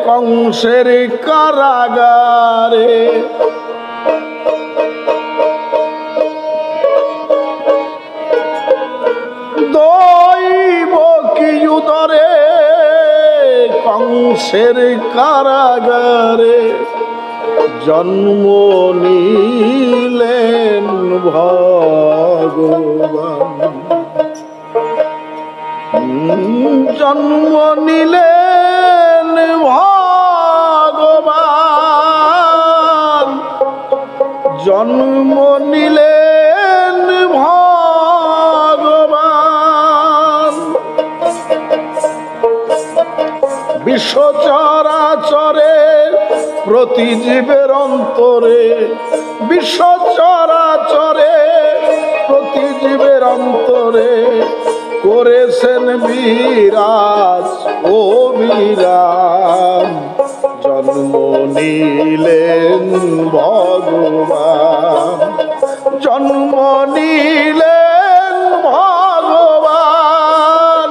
কংসের কারাগারে। দৈব কি উদরে কংসের কারাগারে জন্ম নিলেন ভগবান। জন্ম নিলেন ভগবান, জন্ম নিলেন ভগবান। বিশ্ব চরাচরে প্রতি জীবের অন্তরে, বিশ্ব চরাচরে প্রতি জীবের অন্তরে করেছেন বিরাজ ও বিরাম। জন্ম নিলেন ভগবান, জন্ম নিলেন ভগবান,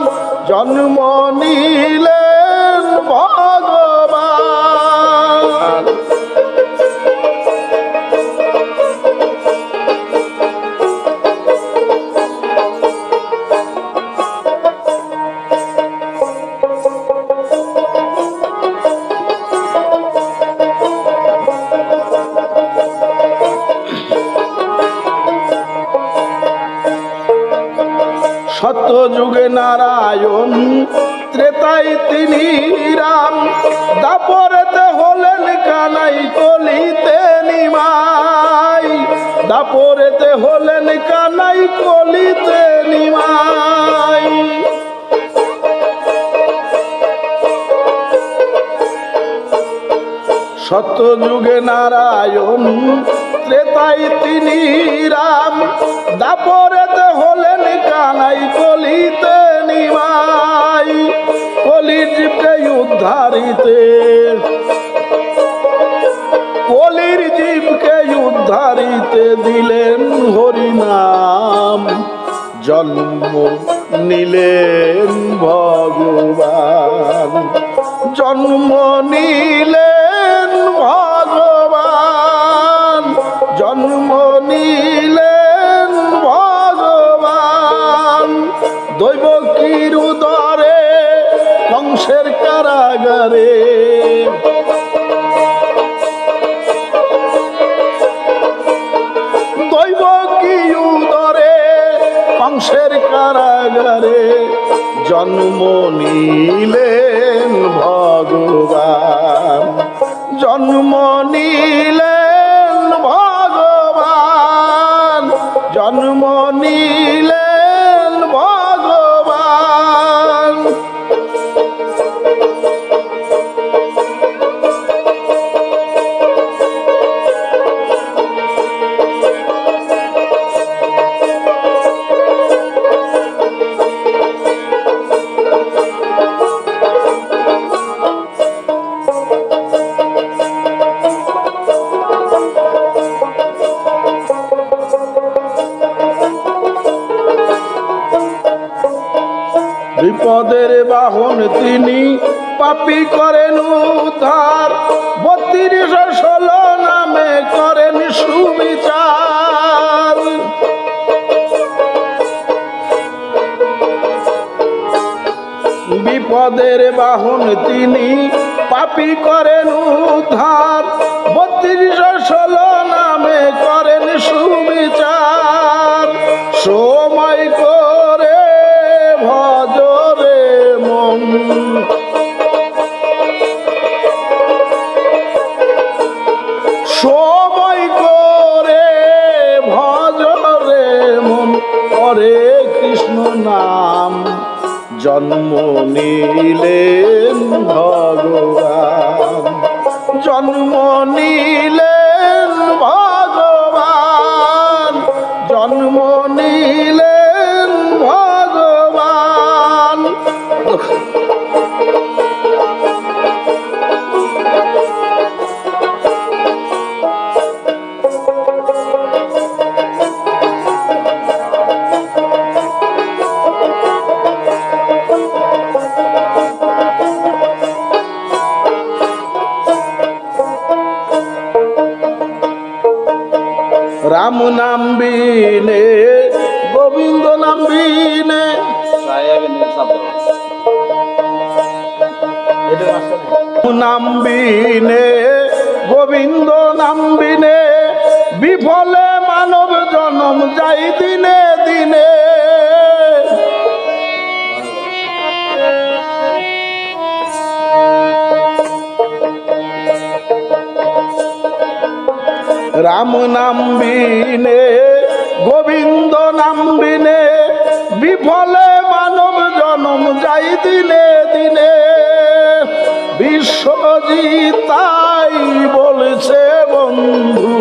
জন্ম নিলেন ভগবান। সত্যযুগে নারায়ণ, ত্রেতায় তিনি রাম, দাপরেতে হলেন কানাই, কলিতে নিমাই। দাপরেতে হলেন কানাই, কলিতে নিমাই। সত্যযুগে নারায়ণ, ত্রেতায় তিনি রাম, দাপরেতে হলেন কানাই, কলিতে নিমাই। কলির জীবকে উদ্ধারিতে, কলির জীবকে উদ্ধারিতে দিলেন হরিনাম। জন্ম নিলেন ভগবান, জন্ম নিলেন ভগবান, জন্ম নিলেন ভগবান। দৈবকীর উদরে কংসের কারাগারে, দৈবকী উদরে কংসের কারাগারে জন্ম নিলেন ভগবান, জন্ম নিলেন ভগবান, জন্ম নিলেন ভগবান। বিপদের বাহন তিনি, পাপী করেন উদ্ধার, 3216 নামে করেন সুবিচার। বিপদের বাহন তিনি, পাপী করেন উদ্ধার, 3216 নামে করেন সুবিচার। সময় করে ভজরে মন, সময় করে ভজরে মন, হরে কৃষ্ণ নাম। জন্ম নিলেন ভগবান, জন্ম নিলেন ভগবান, জন্ম নিলেন ভগবান। রাম নাম বিনে গোবিন্দ নাম বিনে নাম বিনে গোবিন্দ নাম বিনে বিফলে মানব জনম যাই দিনে দিনে। রাম নাম বিনে গোবিন্দ নাম বিনে বিফলে মানব জনম যাই দিনে দিনে। বিশ্বজিৎ তাই বলছে বন্ধু,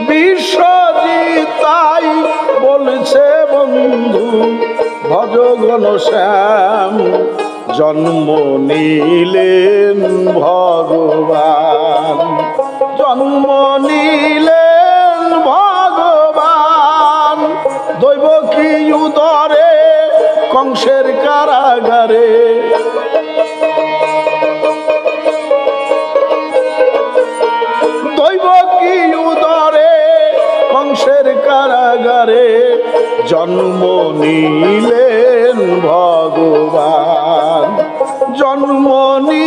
বিশ্বজিৎ তাই বলছে বন্ধু, ভজ ঘনশ্যাম জন্ম নিলেন ভগবান, জন্ম নিলেন ভগবান। দৈব কি উদরে কংসের কারাগারে, দৈব কি উদরে কংসের কারাগারে জন্ম নিলেন ভগবান, জন্ম নি